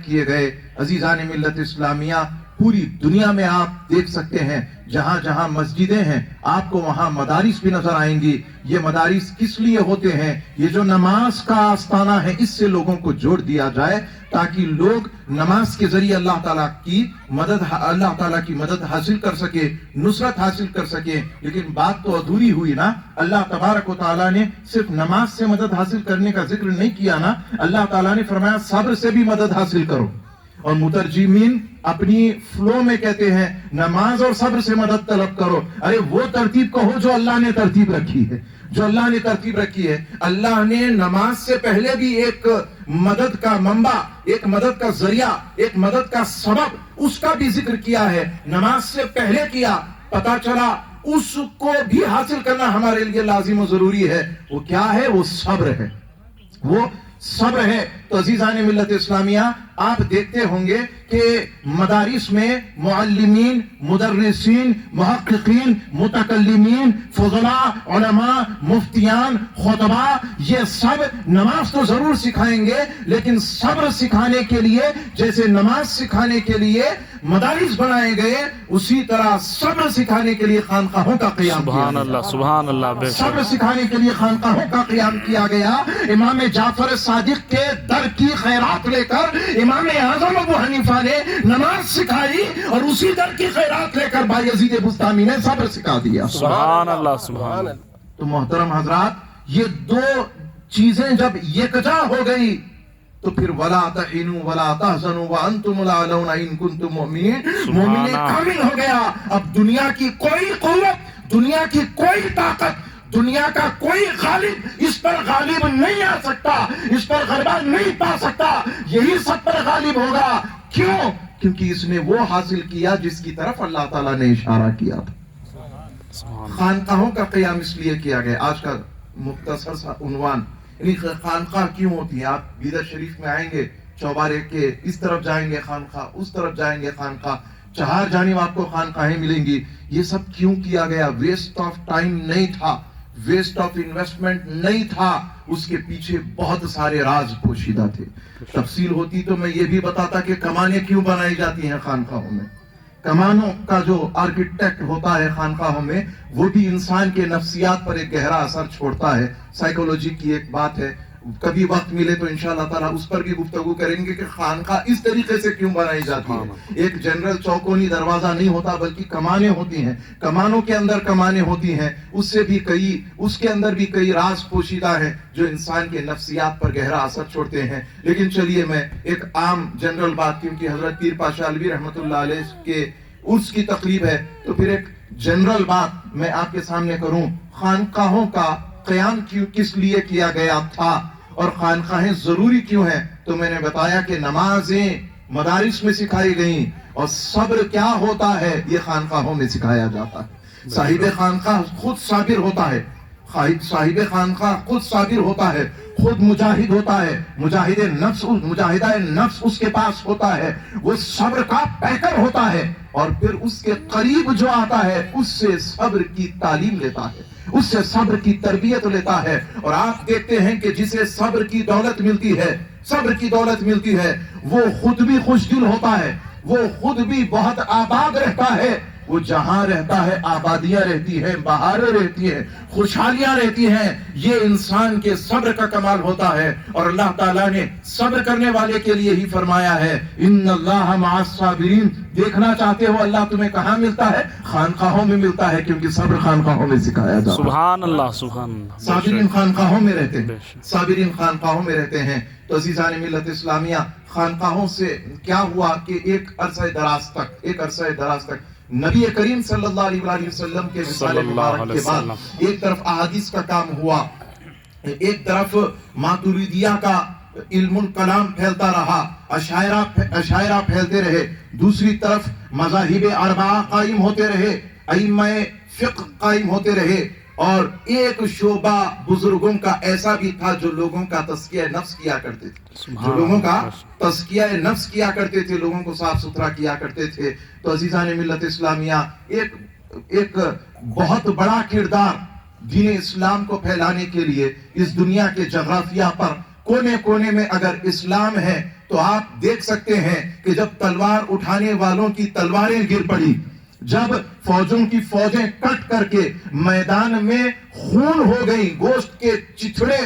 کیے گئے عزیزان ملت اسلامیہ پوری دنیا میں آپ دیکھ سکتے ہیں جہاں جہاں مسجدیں ہیں آپ کو وہاں مدارس بھی نظر آئیں گی. یہ مدارس کس لیے ہوتے ہیں؟ یہ جو نماز کا آستانہ ہے اس سے لوگوں کو جوڑ دیا جائے تاکہ لوگ نماز کے ذریعے اللہ تعالیٰ کی مدد حاصل کر سکے, نصرت حاصل کر سکے. لیکن بات تو ادھوری ہوئی نا. اللہ تبارک و تعالیٰ نے صرف نماز سے مدد حاصل کرنے کا ذکر نہیں کیا نا, اللہ تعالیٰ نے فرمایا صبر سے بھی مدد حاصل کرو. اور مترجمین اپنی فلو میں کہتے ہیں نماز اور صبر سے مدد طلب کرو. ارے وہ ترتیب کہو جو اللہ نے ترتیب رکھی ہے, جو اللہ نے ترتیب رکھی ہے. اللہ نے نماز سے پہلے بھی ایک مدد کا منبع, ایک مدد کا ذریعہ, ایک مدد کا سبب اس کا بھی ذکر کیا ہے. نماز سے پہلے کیا, پتا چلا اس کو بھی حاصل کرنا ہمارے لیے لازم و ضروری ہے. وہ کیا ہے؟ وہ صبر ہے, وہ صبر ہے. تو عزیزان ملت اسلامیہ آپ دیکھتے ہوں گے کہ مدارس میں معلمین, مدرسین, محققین, متکلمین, فضلاء, علماء, مفتیان, خطباء یہ سب نماز تو ضرور سکھائیں گے, لیکن صبر سکھانے کے لیے جیسے نماز سکھانے کے لیے مدارس بنائے گئے اسی طرح صبر سکھانے کے لیے خانقاہوں کا قیام کیا گیا. سبحان اللہ. صبر سکھانے کے لیے خانقاہوں کا قیام کیا گیا. امام جعفر صادق کے در کی خیرات لے کر امام اعظم ابو حنیفہ نے نماز سکھائی اور اسی در کی خیرات لے کر بایزید بستامی نے صبر سکھا دیا. سبحان اللہ. سبحان اللہ. تو محترم حضرات یہ دو چیزیں جب یکجا ہو گئی تو پھر وَلَا تَحِنُوا وَلَا تَحْزَنُوا وَأَنْتُمُ الْأَعْلَوْنَ إِن كُنتُم مُؤْمِنِينَ. مومن کامل ہو گیا. اب دنیا کی کوئی قوت, دنیا کی کوئی طاقت, دنیا کا کوئی غالب اس پر غالب نہیں آ سکتا, اس پر غلبہ نہیں پا سکتا. یہی سب پر غالب ہوگا. کیوں؟ کیونکہ اس نے وہ حاصل کیا جس کی طرف اللہ تعالیٰ نے اشارہ کیا تھا. خانقاہوں کا قیام اس لیے کیا گیا. آج کا مختصر سا عنوان یعنی خانقاہ کیوں ہوتی ہے. آپ بیدر شریف میں آئیں گے, چوبارے کے اس طرف جائیں گے خانقاہ, اس طرف جائیں گے خانقاہ, چہار جانب آپ کو خانقاہیں ملیں گی. یہ سب کیوں کیا گیا؟ ویسٹ آف ٹائم نہیں تھا, ویسٹ آف انویسٹمنٹ نہیں تھا. اس کے پیچھے بہت سارے راز پوشیدہ تھے. تفصیل ہوتی تو میں یہ بھی بتاتا کہ کمانیں کیوں بنائی جاتی ہیں خانقاہوں میں. کمانوں کا جو آرکیٹیکٹ ہوتا ہے خانقاہوں میں وہ بھی انسان کے نفسیات پر ایک گہرا اثر چھوڑتا ہے. سائیکولوجی کی ایک بات ہے, کبھی وقت ملے تو انشاءاللہ تعالیٰ اس پر بھی گفتگو کریں گے کہ خانقاہ اس طریقے سے کیوں بنائی جاتی ہے. ایک جنرل چوکونی دروازہ نہیں ہوتا بلکہ کمانیں ہوتی ہیں, کمانوں کے اندر کمانیں ہوتی ہیں. اس کے اندر بھی کئی راز پوشیدہ ہیں جو انسان کے نفسیات پر گہرا اثر چھوڑتے ہیں. لیکن چلیے میں ایک عام جنرل بات, کیونکہ حضرت پیر پاشا علوی رحمۃ اللہ علیہ کے عرس کی تقریب ہے تو پھر ایک جنرل بات میں آپ کے سامنے کروں. خانقاہوں کا قیام کس لیے کیا گیا تھا اور خانقاہیں ضروری کیوں ہیں؟ تو میں نے بتایا کہ نمازیں مدارس میں سکھائی گئیں اور صبر کیا ہوتا ہے یہ خانقاہوں میں سکھایا جاتا ہے. صاحب خانقاہ خود صابر ہوتا ہے, صاحب خانقاہ خود صابر ہوتا ہے, خود مجاہد ہوتا ہے. مجاہدہ نفس اس کے پاس ہوتا ہے, وہ صبر کا پیکر ہوتا ہے اور پھر اس کے قریب جو آتا ہے اس سے صبر کی تعلیم لیتا ہے, اس سے صبر کی تربیت لیتا ہے. اور آپ دیکھتے ہیں کہ جسے صبر کی دولت ملتی ہے, صبر کی دولت ملتی ہے, وہ خود بھی خوش دل ہوتا ہے, وہ خود بھی بہت آباد رہتا ہے. وہ جہاں رہتا ہے آبادیاں رہتی ہیں, بہاریں رہتی ہیں, خوشحالیاں رہتی ہیں. یہ انسان کے صبر کا کمال ہوتا ہے. اور اللہ تعالیٰ نے صبر کرنے والے کے لیے ہی فرمایا ہے ان اللہ مع الصابرین. دیکھنا چاہتے ہو اللہ تمہیں کہاں ملتا ہے؟ خانقاہوں میں ملتا ہے, کیونکہ صبر خانقاہوں میں سکھایا جاتا ہے. سبحان اللہ. سبحان اللہ. صابرین خانقاہوں میں رہتے ہیں, صابرین خانقاہوں میں رہتے ہیں. تو عزیزان ملت اسلامیہ خانقاہوں سے کیا ہوا کہ ایک عرصہ دراز تک نبی کریم صلی اللہ علیہ وسلم کے وصال مبارک کے بعد ایک طرف احادیث کا کام ہوا, ایک طرف ماتریدیہ کا علم الکلام پھیلتا رہا, اشاعرہ پھیلتے رہے, دوسری طرف مذاہب اربعہ قائم ہوتے رہے, ائمہ فقہ قائم ہوتے رہے, اور ایک شعبہ بزرگوں کا ایسا بھی تھا جو لوگوں کا تزکیہ نفس کیا کرتے تھے, جو لوگوں کا تزکیہ نفس کیا کرتے تھے, لوگوں کو صاف ستھرا کیا کرتے تھے. تو عزیزان ملت اسلامیہ ایک بہت بڑا کردار دین اسلام کو پھیلانے کے لیے اس دنیا کے جغرافیہ پر کونے کونے میں اگر اسلام ہے تو آپ دیکھ سکتے ہیں کہ جب تلوار اٹھانے والوں کی تلواریں گر پڑی، جب فوجوں کی فوجیں کٹ کر کے میدان میں خون ہو گئی، گوشت کے چتھڑے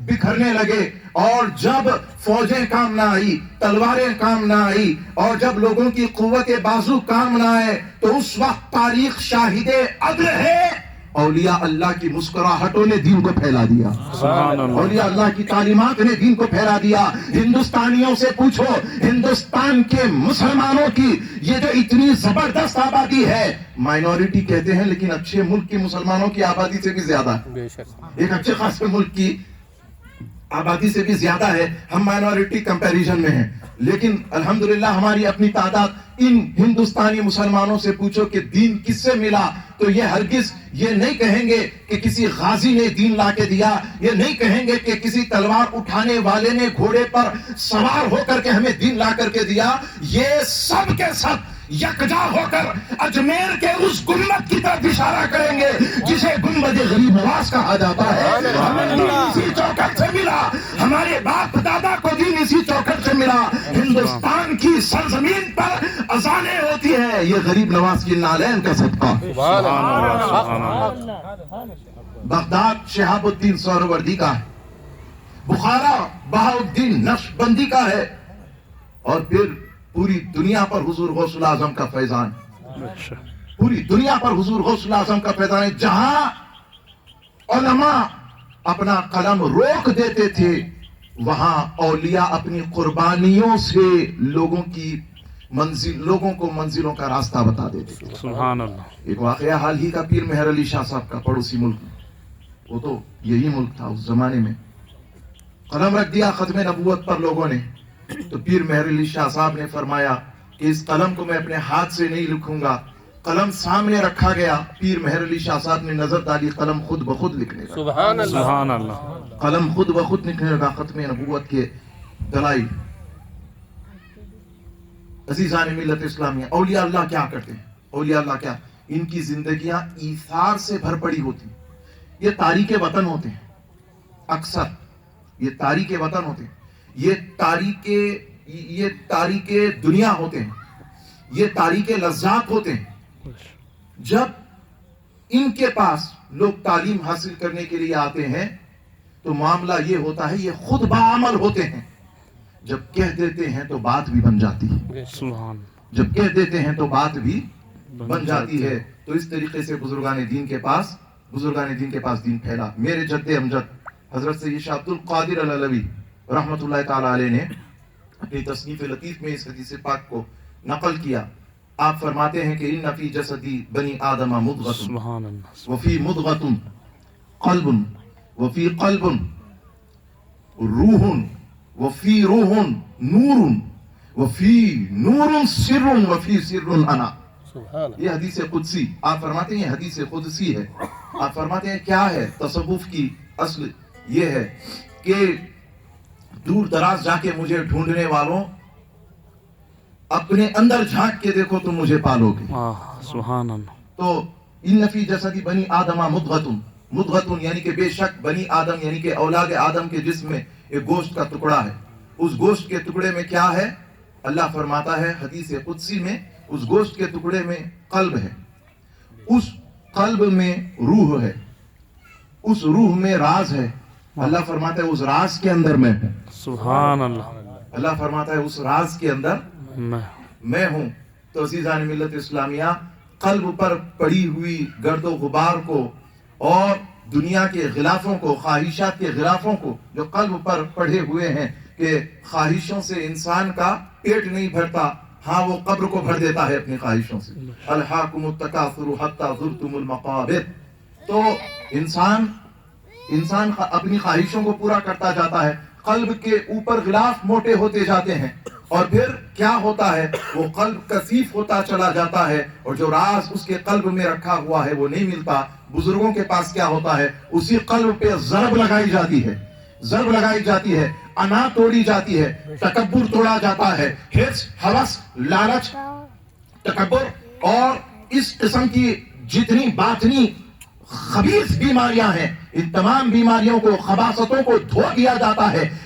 بکھرنے لگے، اور جب فوجیں کام نہ آئی، تلواریں کام نہ آئی، اور جب لوگوں کی قوت بازو کام نہ آئے، تو اس وقت تاریخ شاہد عدل ہے، اولیاء اللہ کی مسکراہٹوں نے دین کو پھیلا دیا، سبحان اللہ، اولیاء اللہ کی تعلیمات نے دین کو پھیلا دیا۔ ہندوستانیوں سے پوچھو، ہندوستان کے مسلمانوں کی یہ جو اتنی زبردست آبادی ہے، مائنورٹی کہتے ہیں لیکن اچھے ملک کے مسلمانوں کی آبادی سے بھی زیادہ ہے، ایک اچھے خاصے ملک کی آبادی سے بھی زیادہ ہے، ہم مائنورٹی کمپیریزن میں ہیں، لیکن الحمدللہ ہماری اپنی تعداد۔ ان ہندوستانی مسلمانوں سے پوچھو کہ دین کس سے ملا، تو یہ ہرگز یہ نہیں کہیں گے کہ کسی غازی نے دین لا کے دیا، یہ نہیں کہیں گے کہ کسی تلوار اٹھانے والے نے گھوڑے پر سوار ہو کر کے ہمیں دین لا کر کے دیا، یہ سب کے سب یکجا ہو کر اجمیر کے اس گنبد کی طرف اشارہ کریں گے جسے گنبد غریب نواز کہا جاتا ہے۔ ہمیں دین اسی چوکٹ سے ملا، ہمارے باپ دادا کو دین اسی چوکٹ سے ملا۔ ہندوستان کی سرزمین پر اذانیں ہوتی ہیں، یہ غریب نواز کی نالین کا صدقہ۔ سبحان اللہ، سبحان اللہ، بغداد شہاب الدین سہروردی کا ہے، بخارا بہاؤالدین نقشبندی کا ہے، اور پھر پوری دنیا پر حضور غوث الاعظم کا فیضان، پوری دنیا پر حضور غوث الاعظم کا فیضان ہے۔ جہاں علماء اپنا قلم روک دیتے تھے، وہاں اولیاء اپنی قربانیوں سے لوگوں کو منزلوں کا راستہ بتا دیتے تھے۔ سبحان اللہ، ایک واقعہ حال ہی کا پیر مہر علی شاہ صاحب کا، پڑوسی ملک میں، وہ تو یہی ملک تھا اس زمانے میں، قلم رکھ دیا ختم نبوت پر لوگوں نے، تو پیر مہر علی شاہ صاحب نے فرمایا کہ اس قلم کو میں اپنے ہاتھ سے نہیں لکھوں گا۔ قلم سامنے رکھا گیا، پیر مہر علی شاہ صاحب نے نظر ڈالی، قلم خود بخود لکھنے لگا، سبحان اللہ، قلم خود بخود لکھنے لگا ختم نبوت کے دلائل۔ عزیزان ملت اسلامیہ، اولیاء اللہ کیا کرتے ہیں؟ اولیاء اللہ کیا، ان کی زندگیاں ایثار سے بھر پڑی ہوتی ہیں۔ یہ تاریخ وطن ہوتے ہیں، اکثر یہ تاریخ وطن ہوتے ہیں، یہ تاریخ دنیا ہوتے ہیں، یہ تاریخ لذات ہوتے ہیں۔ جب ان کے پاس لوگ تعلیم حاصل کرنے کے لیے آتے ہیں تو معاملہ یہ ہوتا ہے، یہ خود بعمل ہوتے ہیں، جب کہہ دیتے ہیں تو بات بھی بن جاتی ہے، سبحان، جب کہہ دیتے ہیں تو بات بھی بن جاتی ہے۔ تو اس طریقے سے بزرگان دین کے پاس دین پھیلا۔ میرے جد امجد حضرت سید شاہ عبد القادر العلوی رحمت اللہ تعالی علیہ نے اپنی تصنیف لطیف میں اس حدیث پاک کو نقل کیا۔ آپ فرماتے ہیں کہ ان فی جسدی بنی آدم مضغۃ سبحان اللہ، وفی مضغۃ قلب وفی قلب روح وفی روح نور وفی نور سر وفی سر انا۔ یہ حدیث قدسی، آپ فرماتے ہیں یہ حدیث قدسی ہے۔ آپ فرماتے ہیں کیا ہے تصوف کی اصل؟ یہ ہے کہ دور دراز جا کے مجھے ڈھونڈنے والوں، اپنے اندر جھانک کے دیکھو تو مجھے پالو گے۔ سبحان اللہ، تو ان فی جسدی بنی آدم مضغۃ یعنی کہ بے شک بنی آدم یعنی کہ اولاد آدم کے جسم میں ایک گوشت کا ٹکڑا ہے۔ اس گوشت کے ٹکڑے میں کیا ہے؟ اللہ فرماتا ہے حدیث قدسی میں، اس گوشت کے ٹکڑے میں قلب ہے، اس قلب میں روح ہے، اس روح میں راز ہے۔ اللہ فرماتا ہے اس راز کے اندر میں ہوں، سبحان اللہ، اللہ فرماتا ہے اس راز کے اندر میں ہوں۔ تو عزیزان ملت اسلامیہ، قلب پر پڑی ہوئی گرد و غبار کو اور دنیا کے غلافوں کو، خواہشات کے غلافوں کو جو قلب پر پڑے ہوئے ہیں کہ خواہشوں سے انسان کا پیٹ نہیں بھرتا، ہاں وہ قبر کو بھر دیتا ہے اپنی خواہشوں سے۔ الہاکم التکاثر حتی زرتم المقابر۔ تو انسان اپنی خواہشوں کو پورا کرتا جاتا ہے، قلب کے اوپر غلاف موٹے ہوتے جاتے ہیں، اور پھر کیا ہوتا ہے؟ وہ قلب کثیف ہوتا چلا جاتا ہے، اور جو راز اس کے قلب میں رکھا ہوا ہے وہ نہیں ملتا۔ بزرگوں کے پاس کیا ہوتا ہے؟ اسی قلب پہ ضرب لگائی جاتی ہے، انا توڑی جاتی ہے، تکبر توڑا جاتا ہے، حرص، ہوس، لالچ، تکبر اور اس قسم کی جتنی باطنی خبیث بیماریاں ہیں، ان تمام بیماریوں کو، خباثتوں کو دھو دیا جاتا ہے۔